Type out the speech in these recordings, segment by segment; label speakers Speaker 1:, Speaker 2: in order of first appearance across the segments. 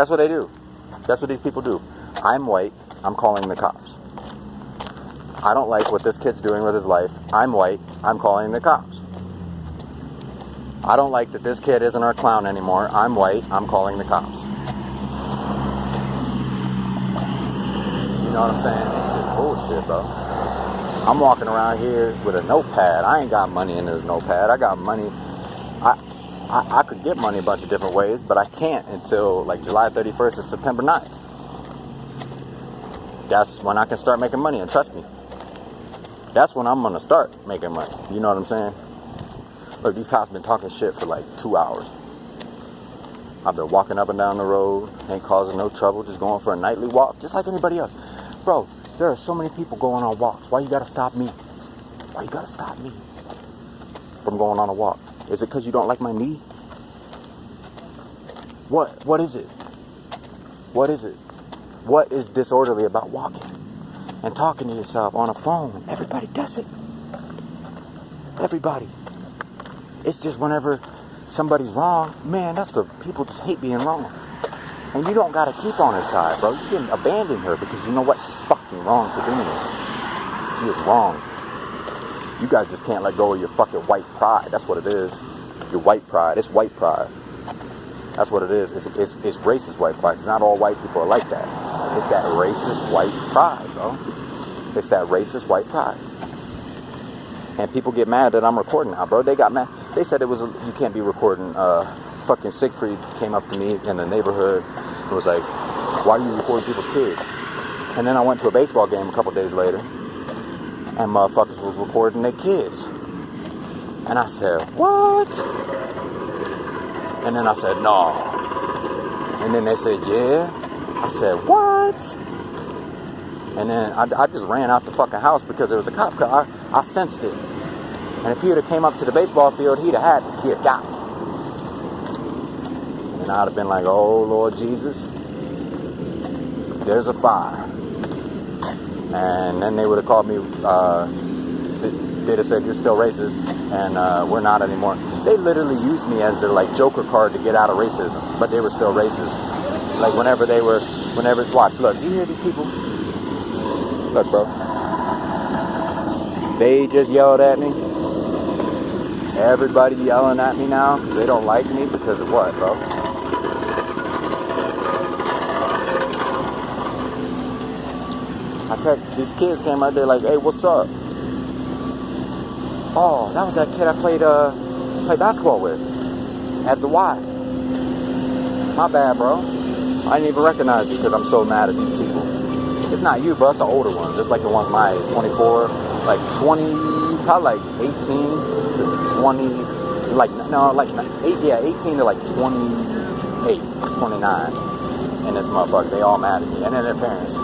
Speaker 1: That's what they do. That's what these people do. I'm white. I'm calling the cops. I don't like what this kid's doing with his life. I'm white. I'm calling the cops. I don't like that this kid isn't our clown anymore. I'm white. I'm calling the cops. You know what I'm saying? This is bullshit, bro. I'm walking around here with a notepad. I ain't got money in this notepad. I got money. I could get money a bunch of different ways, but I can't until like July 31st or September 9th. That's when I can start making money, and trust me, that's when I'm going to start making money. You know what I'm saying? Look, these cops been talking shit for like 2 hours. I've been walking up and down the road, ain't causing no trouble, just going for a nightly walk, just like anybody else. Bro, there are so many people going on walks. Why you gotta stop me? Why you gotta stop me from going on a walk? Is it because you don't like my knee? What is it? What is it? What is disorderly about walking and talking to yourself on a phone? Everybody does it. Everybody. It's just whenever somebody's wrong, man, that's the people just hate being wrong. And you don't gotta keep on her side, bro. You can abandon her because you know what? She's fucking wrong for doing it. She is wrong. You guys just can't let go of your fucking white pride. That's what it is. Your white pride. It's white pride. That's what it is. It's racist white pride. Because not all white people are like that. It's that racist white pride, bro. It's that racist white pride. And people get mad that I'm recording now, bro. They got mad. They said you can't be recording. Fucking Siegfried came up to me in the neighborhood and was like, why are you recording people's kids? And then I went to a baseball game a couple days later, and motherfuckers was recording their kids. And I said, what? And then I said, no. And then they said, yeah. I said, what? And then I just ran out the fucking house because there was a cop car. I sensed it. And if he would have came up to the baseball field, he'd have got me. And I'd have been like, oh, Lord Jesus, there's a fire. And then they would have called me, they'd have said, you're still racist, and we're not anymore. They literally used me as their, like, joker card to get out of racism, but they were still racist. Like, watch, look, you hear these people? Look, bro. They just yelled at me. Everybody yelling at me now because they don't like me because of what, bro? These kids came out there like, hey, what's up? Oh, that was that kid I played basketball with at the Y. My bad, bro. I didn't even recognize you because I'm so mad at these people. It's not you, bro. It's the older ones. It's like the ones my age, 24, like 20, probably like 18 to 20, 18 to like 28, 29. And this motherfucker, they all mad at me. And then their parents.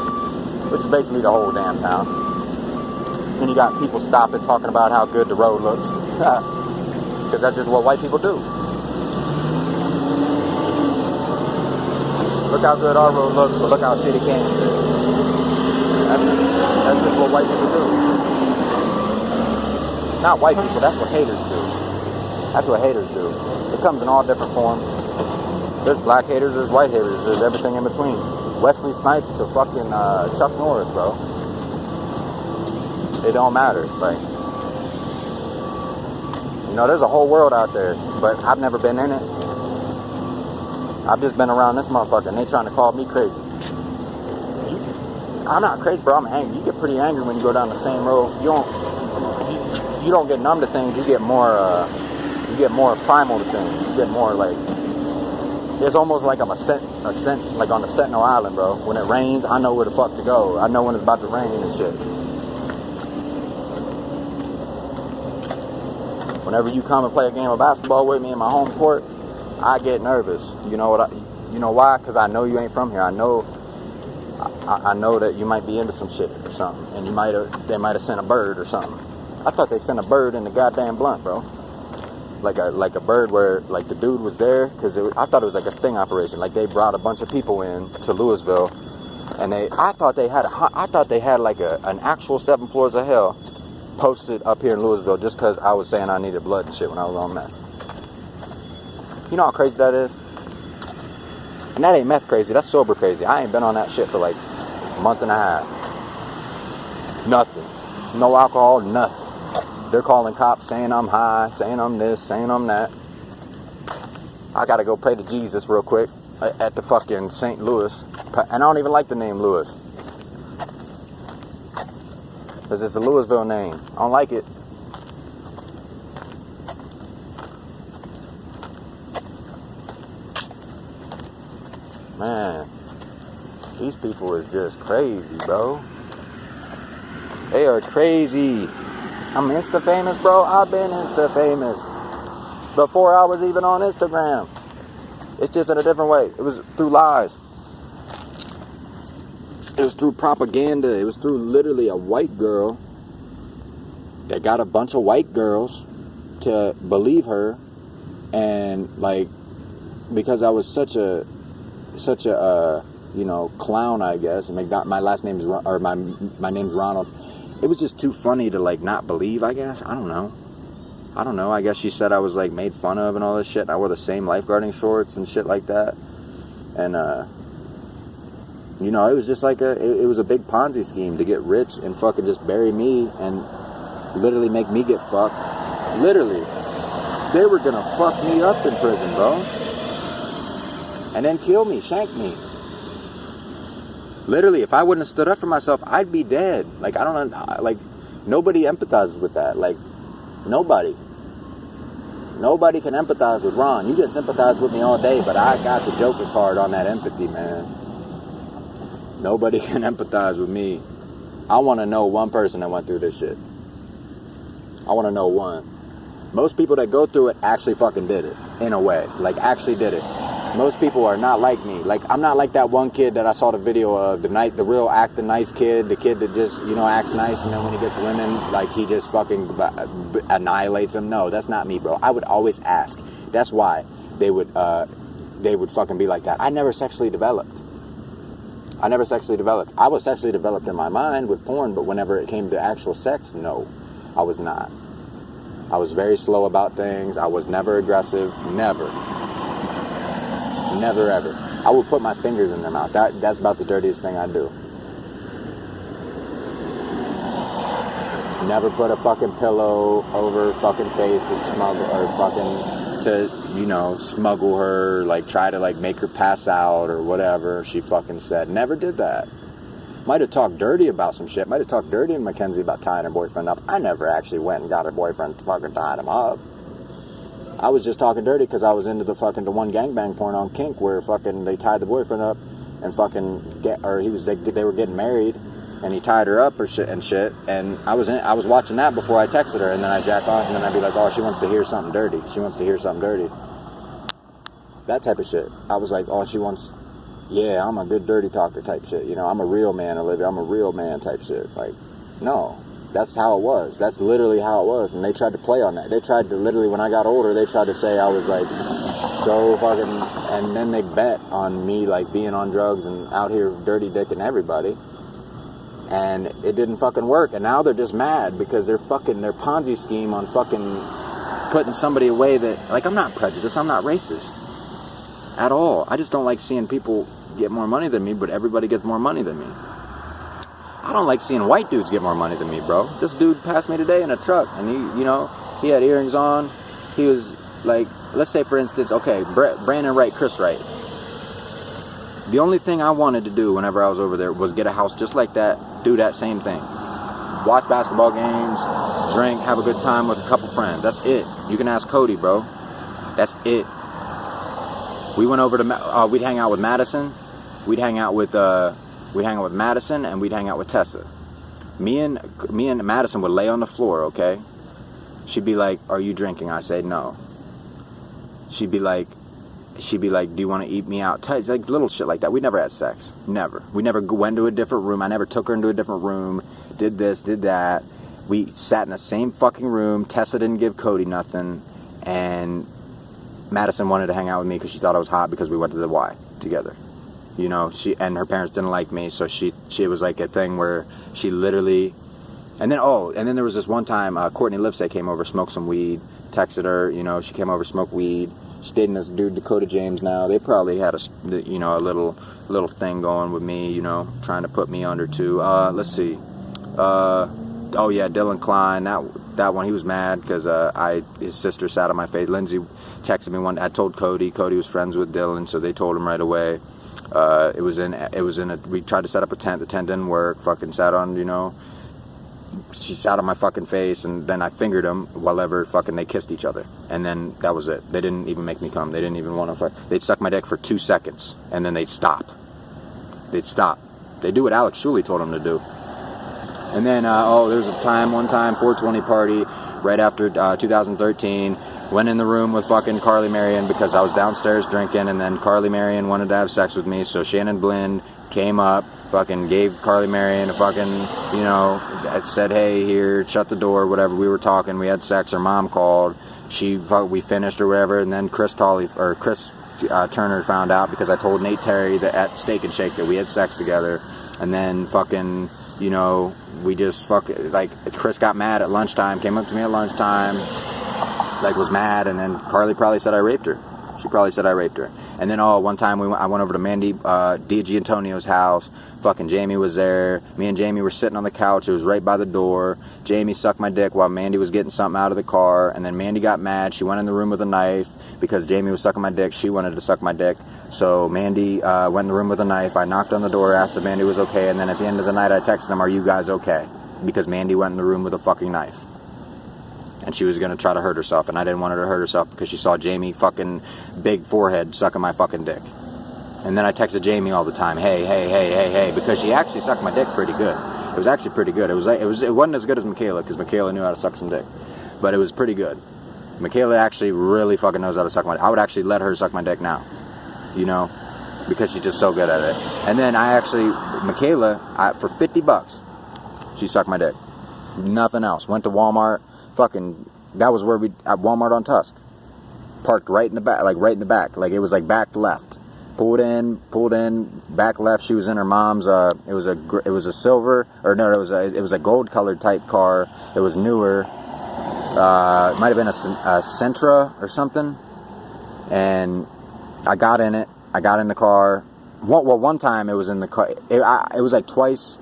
Speaker 1: Which is basically the whole damn town. And you got people stopping, talking about how good the road looks. Because that's just what white people do. Look how good our road looks, but look how shitty Kansas is. That's just what white people do. Not white people, that's what haters do. That's what haters do. It comes in all different forms. There's black haters, there's white haters, there's everything in between. Wesley Snipes to fucking Chuck Norris, bro. It don't matter. Like, you know, there's a whole world out there, but I've never been in it. I've just been around this motherfucker, and they trying to call me crazy. I'm not crazy, bro. I'm angry. You get pretty angry when you go down the same road. You don't get numb to things. You get more primal to things. You get more like. It's almost like I'm like on the Sentinel Island, bro. When it rains, I know where the fuck to go. I know when it's about to rain and shit. Whenever you come and play a game of basketball with me in my home court, I get nervous. You know why? Because I know you ain't from here. I know that you might be into some shit or something, and they might have sent a bird or something. I thought they sent a bird in the goddamn blunt, bro. Like a bird where like the dude was there because I thought it was like a sting operation. Like they brought a bunch of people in to Louisville, and I thought they had like an actual 7 floors of hell posted up here in Louisville just because I was saying I needed blood and shit when I was on meth. You know how crazy that is? And that ain't meth crazy, that's sober crazy. I ain't been on that shit for like a month and a half. Nothing. No alcohol, nothing. They're calling cops saying I'm high, saying I'm this, saying I'm that. I gotta go pray to Jesus real quick at the fucking St. Louis. And I don't even like the name Louis. Because it's a Louisville name. I don't like it. Man, these people is just crazy, bro. They are crazy. I'm Insta famous, bro. I've been Insta famous before I was even on Instagram. It's just in a different way. It was through lies. It was through propaganda. It was through literally a white girl that got a bunch of white girls to believe her, and like, because I was such a you know, clown, I guess. And my last name is, or my name's Ronald. It was just too funny to like not believe, I guess. I don't know. I guess she said I was like made fun of and all this shit. And I wore the same lifeguarding shorts and shit like that. And you know, it was just like it was a big Ponzi scheme to get rich and fucking just bury me and literally make me get fucked. Literally, they were gonna fuck me up in prison, bro. And then kill me, shank me. Literally, if I wouldn't have stood up for myself, I'd be dead. Like, I don't know, like, nobody empathizes with that. Like, nobody. Nobody can empathize with Ron. You can sympathize with me all day, but I got the Joker card on that empathy, man. Nobody can empathize with me. I want to know one person that went through this shit. I want to know one. Most people that go through it actually fucking did it, in a way. Like, actually did it. Most people are not like me. Like, I'm not like that one kid that I saw the video of, the real acting nice kid, the kid that just, you know, acts nice, and then when he gets women, like, he just fucking annihilates them. No, that's not me, bro. I would always ask. That's why they would fucking be like that. I never sexually developed. I was sexually developed in my mind with porn, but whenever it came to actual sex, no, I was not. I was very slow about things. I was never aggressive. Never. Never ever. I would put my fingers in their mouth. That's about the dirtiest thing I do. Never put a fucking pillow over her fucking face to smuggle, or fucking to, you know, smuggle her, like try to like make her pass out or whatever she fucking said. Never did that. Might have talked dirty about some shit. Might have talked dirty to Mackenzie about tying her boyfriend up. I never actually went and got her boyfriend to fucking tie him up. I was just talking dirty because I was into the one gangbang porn on Kink where fucking they tied the boyfriend up and fucking they were getting married and he tied her up or shit and I was watching that before I texted her, and then I jack off and then I'd be like, oh, she wants to hear something dirty. That type of shit. I was like, oh, she wants, yeah, I'm a good dirty talker type shit. You know, I'm a real man, Olivia. I'm a real man type shit. Like, no. That's how it was. That's literally how it was. And they tried to play on that. They tried to literally, when I got older, they tried to say I was like so fucking, and then they bet on me like being on drugs and out here dirty dicking everybody. And it didn't fucking work. And now they're just mad because their Ponzi scheme on fucking putting somebody away that, like, I'm not prejudiced. I'm not racist at all. I just don't like seeing people get more money than me, but everybody gets more money than me. I don't like seeing white dudes get more money than me, bro. This dude passed me today in a truck, and he had earrings on. He was like, let's say for instance, okay, Brandon Wright, Chris Wright. The only thing I wanted to do whenever I was over there was get a house just like that, do that same thing. Watch basketball games, drink, have a good time with a couple friends. That's it. You can ask Cody, bro. That's it. We went over to, we'd hang out with Madison. We'd hang out with Madison, and we'd hang out with Tessa. Me and Madison would lay on the floor, okay? She'd be like, are you drinking? I say no. She'd be like, do you want to eat me out? Like little shit like that. We never had sex. Never. We never went to a different room. I never took her into a different room. Did this, did that. We sat in the same fucking room. Tessa didn't give Cody nothing. And Madison wanted to hang out with me because she thought I was hot because we went to the Y together. You know, she and her parents didn't like me, so she was like a thing where she literally, and then there was this one time Courtney Livesay came over, smoked some weed, texted her, you know, she came over, smoked weed, She's dating this dude, Dakota James, now. They probably had a, you know, a little thing going with me, you know, trying to put me under too. Let's see. Oh yeah, Dylan Klein. That one, he was mad because his sister sat on my face. Lindsay texted me one. I told Cody. Cody was friends with Dylan, so they told him right away. We tried to set up a tent. The tent didn't work. Fucking sat on, you know. She sat on my fucking face, and then I fingered him. Whatever, fucking, they kissed each other, and then that was it. They didn't even make me come. They didn't even want to fuck. They'd suck my dick for 2 seconds, and then they'd stop. They'd do what Alex Shuley told them to do. And then, there was one time, 420 party, right after 2013. Went in the room with fucking Carly Marion because I was downstairs drinking, and then Carly Marion wanted to have sex with me, so Shannon Blind came up, fucking gave Carly Marion a fucking, you know, said, hey, here, shut the door, whatever. We were talking, we had sex, her mom called, we finished or whatever, and then Chris Turner found out because I told Nate Terry at Steak and Shake that we had sex together, and then fucking, you know, we just Chris got mad at lunchtime, came up to me at lunchtime, was mad, and then Carly probably said I raped her. She probably said I raped her. And then, one time I went over to Mandy D'Antonio's house. Fucking Jamie was there. Me and Jamie were sitting on the couch. It was right by the door. Jamie sucked my dick while Mandy was getting something out of the car. And then Mandy got mad. She went in the room with a knife because Jamie was sucking my dick. She wanted to suck my dick. So Mandy went in the room with a knife. I knocked on the door, asked if Mandy was okay. And then at the end of the night, I texted him, are you guys okay? Because Mandy went in the room with a fucking knife. And she was going to try to hurt herself. And I didn't want her to hurt herself because she saw Jamie fucking big forehead sucking my fucking dick. And then I texted Jamie all the time, hey, because she actually sucked my dick pretty good. It was actually pretty good. It wasn't as good as Michaela because Michaela knew how to suck some dick. But it was pretty good. Michaela actually really fucking knows how to suck my dick. I would actually let her suck my dick now. You know? Because she's just so good at it. And then Michaela, for $50, she sucked my dick. Nothing else. Went to Walmart. Fucking, that was where at Walmart on Tusk. Parked right in the back, it was back left. Pulled in, back left. She was in her mom's, it was a silver, or no, it was a gold colored type car. It was newer. It might have been a Sentra or something. And I got in it. I got in the car. One time it was in the car. It was twice.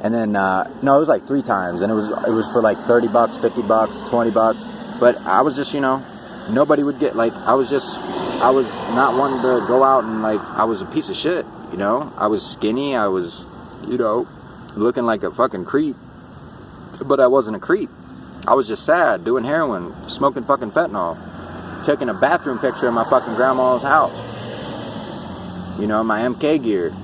Speaker 1: And then, no, it was 3 times. And it was for $30, $50, $20. But I was just, you know, nobody would get, I was not wanting to go out and, I was a piece of shit, you know. I was skinny. I was, you know, looking like a fucking creep. But I wasn't a creep. I was just sad, doing heroin, smoking fucking fentanyl, taking a bathroom picture of my fucking grandma's house. You know, my MK gear.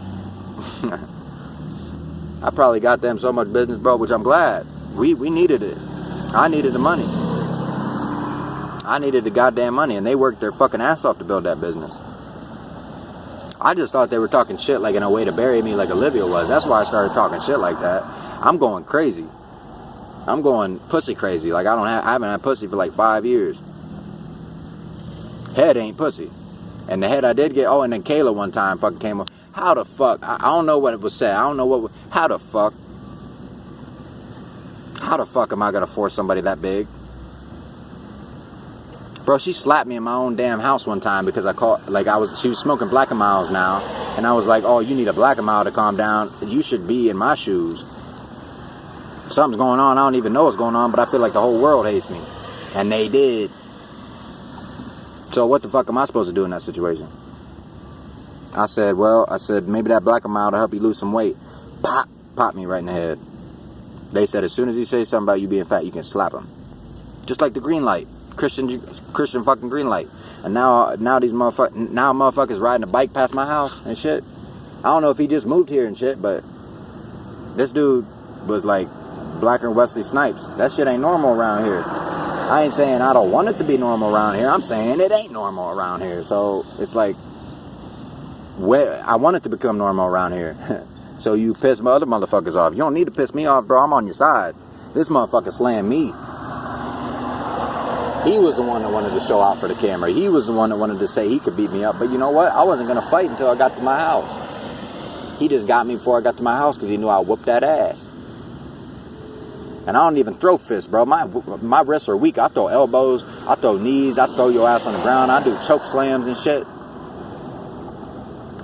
Speaker 1: I probably got them so much business, bro, which I'm glad. We needed it. I needed the money. I needed the goddamn money, and they worked their fucking ass off to build that business. I just thought they were talking shit in a way to bury me like Olivia was. That's why I started talking shit like that. I'm going crazy. I'm going pussy crazy. I haven't had pussy for 5 years. Head ain't pussy. And the head I did get, and then Kayla one time fucking came up. How the fuck? I don't know what it was said. I don't know how the fuck? How the fuck am I gonna force somebody that big? Bro, she slapped me in my own damn house one time because she was smoking Black & Miles now. And I was like, oh, you need a Black & Mile to calm down. You should be in my shoes. Something's going on. I don't even know what's going on, but I feel like the whole world hates me. And they did. So what the fuck am I supposed to do in that situation? I said, maybe that Black & Mile to help you lose some weight. Pop me right in the head. They said, as soon as he says something about you being fat, you can slap him. Just like the green light. Christian fucking green light. And now these motherfuckers riding a bike past my house and shit. I don't know if he just moved here and shit, but this dude was blacker than Wesley Snipes. That shit ain't normal around here. I ain't saying I don't want it to be normal around here. I'm saying it ain't normal around here. So it's I want it to become normal around here. So you piss my other motherfuckers off. You don't need to piss me off, bro. I'm on your side. This motherfucker slammed me. He was the one that wanted to show out for the camera. He was the one that wanted to say he could beat me up. But you know what? I wasn't going to fight until I got to my house. He just got me before I got to my house because he knew I whooped that ass. And I don't even throw fists, bro. My wrists are weak. I throw elbows. I throw knees. I throw your ass on the ground. I do choke slams and shit.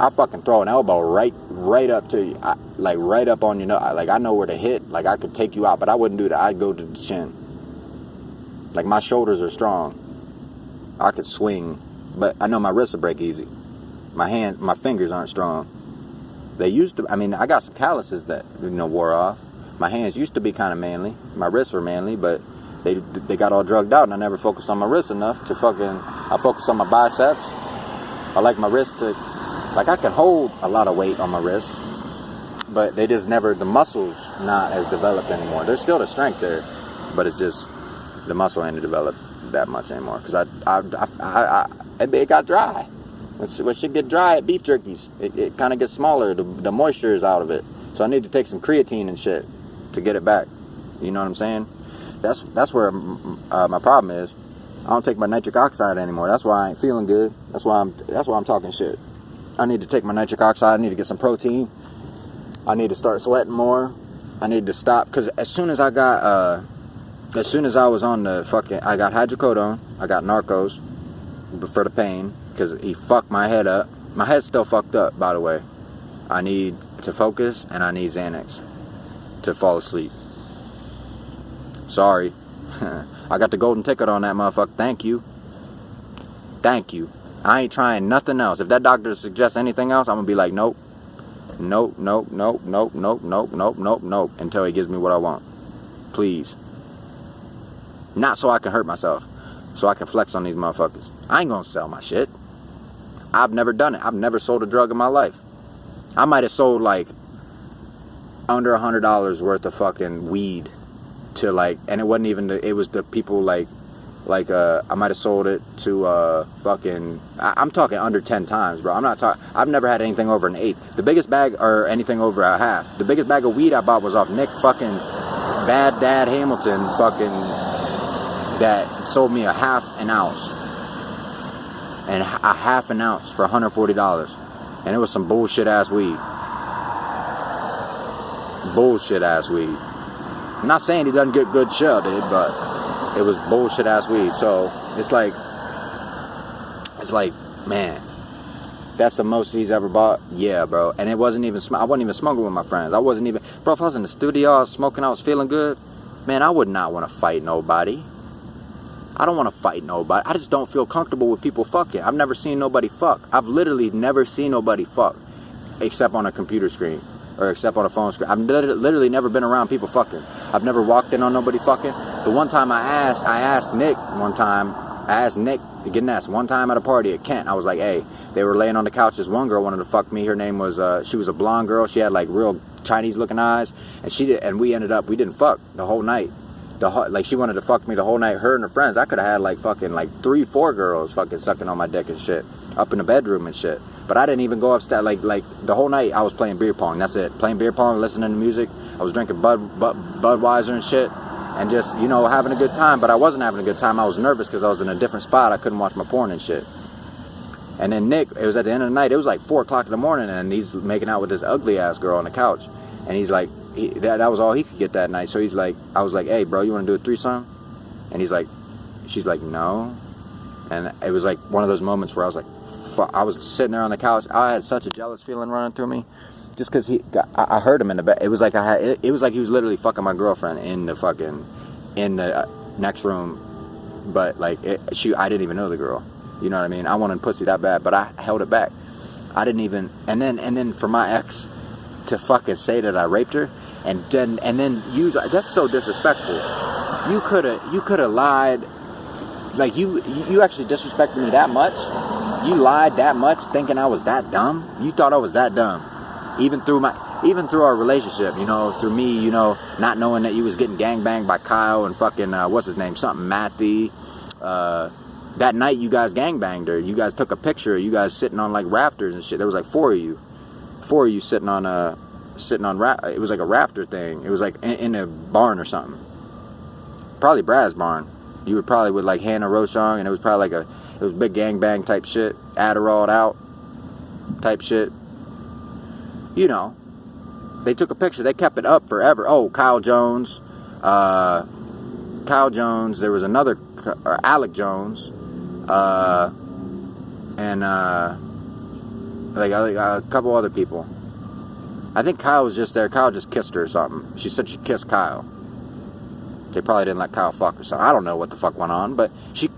Speaker 1: I fucking throw an elbow right up to you. Like, right up on your nose. Like, I know where to hit. Like, I could take you out. But I wouldn't do that. I'd go to the chin. Like, my shoulders are strong. I could swing. But I know my wrists will break easy. My fingers aren't strong. They used to, I mean, I got some calluses that, wore off. My hands used to be kind of manly. My wrists were manly, but they got all drugged out, and I never focused on my wrists enough to I focused on my biceps. I like my wrists to, like, I can hold a lot of weight on my wrists, but they just never, the muscles not as developed anymore. There's still the strength there, but it's just, the muscle ain't developed that much anymore, because it got dry. When shit get dry at beef jerkies, it kind of gets smaller. The moisture is out of it. So I need to take some creatine and shit to get it back. You know what I'm saying? That's where my problem is. I don't take my nitric oxide anymore. That's why I ain't feeling good. That's why I'm talking shit. I need to take my nitric oxide. I need to get some protein. I need to start sweating more. I need to stop, because as soon as I was on the I got hydrocodone. I got Narcos for the pain, because he fucked my head up. My head's still fucked up, by the way. I need to focus, and I need Xanax to fall asleep. Sorry. I got the golden ticket on that motherfucker. Thank you. Thank you. I ain't trying nothing else. If that doctor suggests anything else, I'm gonna be like, nope. Nope, nope, nope, nope, nope, nope, nope, nope, nope, until he gives me what I want. Please. Not so I can hurt myself. So I can flex on these motherfuckers. I ain't gonna sell my shit. I've never done it. I've never sold a drug in my life. I might have sold like under $100 worth of fucking weed to like, and it wasn't even it was the people like I might have sold it to fucking, I'm talking under 10 times, bro. I'm not talking, I've never had anything over an 8. The biggest bag, or anything over a half. The biggest bag of weed I bought was off Nick fucking Bad Dad Hamilton fucking, that sold me a half an ounce. And a half an ounce for $140. And it was some bullshit ass weed. Bullshit ass weed. I'm not saying he doesn't get good shit, dude, but it was bullshit ass weed. So it's like, man, that's the most he's ever bought. Yeah, bro. And it wasn't even, I wasn't even smoking with my friends. I wasn't even, bro, if I was in the studio, I was smoking, I was feeling good, man, I would not want to fight nobody. I don't want to fight nobody. I just don't feel comfortable with people fucking. I've never seen nobody fuck. I've literally never seen nobody fuck, except on a computer screen, or except on a phone screen. I've literally never been around people fucking. I've never walked in on nobody fucking. The one time I asked Nick to get an ass one time at a party at Kent. I was like, hey, they were laying on the couch. This one girl wanted to fuck me. Her name was, she was a blonde girl. She had like real Chinese looking eyes, and we didn't fuck the whole night. Like, she wanted to fuck me the whole night, her and her friends. I could have had like fucking like 3-4 girls fucking sucking on my dick and shit up in the bedroom and shit. But I didn't even go upstairs. Like the whole night I was playing beer pong. That's it. Playing beer pong, listening to music. I was drinking Budweiser and shit, and just, having a good time. But I wasn't having a good time. I was nervous because I was in a different spot. I couldn't watch my porn and shit. And then Nick, it was at the end of the night. It was like 4 o'clock in the morning, and he's making out with this ugly ass girl on the couch. And he's like, that was all he could get that night. So he's like, I was like, hey, bro, you want to do a threesome? And she's like, no. And it was like one of those moments where I was like, fuck. I was sitting there on the couch. I had such a jealous feeling running through me, just because I heard him in the bed. It was like it was like he was literally fucking my girlfriend in the next room. But like I didn't even know the girl. You know what I mean? I wanted pussy that bad, but I held it back. I didn't even. And then for my ex to fucking say that I raped her, and then use, that's so disrespectful. You could have lied. Like, you actually disrespected me that much? You lied that much thinking I was that dumb? You thought I was that dumb? Even through our relationship, through me, not knowing that you was getting gangbanged by Kyle and fucking, what's his name? Something Matthew. That night you guys gangbanged her. You guys took a picture. You guys sitting on like rafters and shit. There was like 4 of you. 4 of you sitting on it was like a rafter thing. It was like in a barn or something. Probably Brad's barn. You were probably with like Hannah Rochong, and it was probably like it was big gangbang type shit, Adderalled out type shit. They took a picture. They kept it up forever. Oh, Kyle Jones, Kyle Jones, there was another, Alec Jones, and like a couple other people. I think Kyle was just there. Kyle just kissed her or something. She said she kissed Kyle. They probably didn't let Kyle fuck or something. I don't know what the fuck went on, but she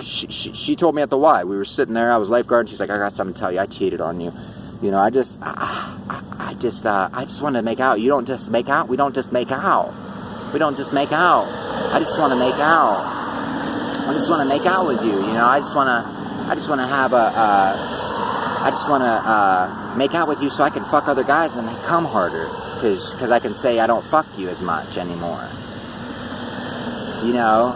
Speaker 1: told me at the Y. We were sitting there. I was lifeguarding. She's like, I got something to tell you. I cheated on you. You know, I just want to make out. You don't just make out. We don't just make out. We don't just make out. I just want to make out. I just want to make out with you. You know, I just want to have I just want to make out with you so I can fuck other guys and come harder. Because I can say I don't fuck you as much anymore. You know?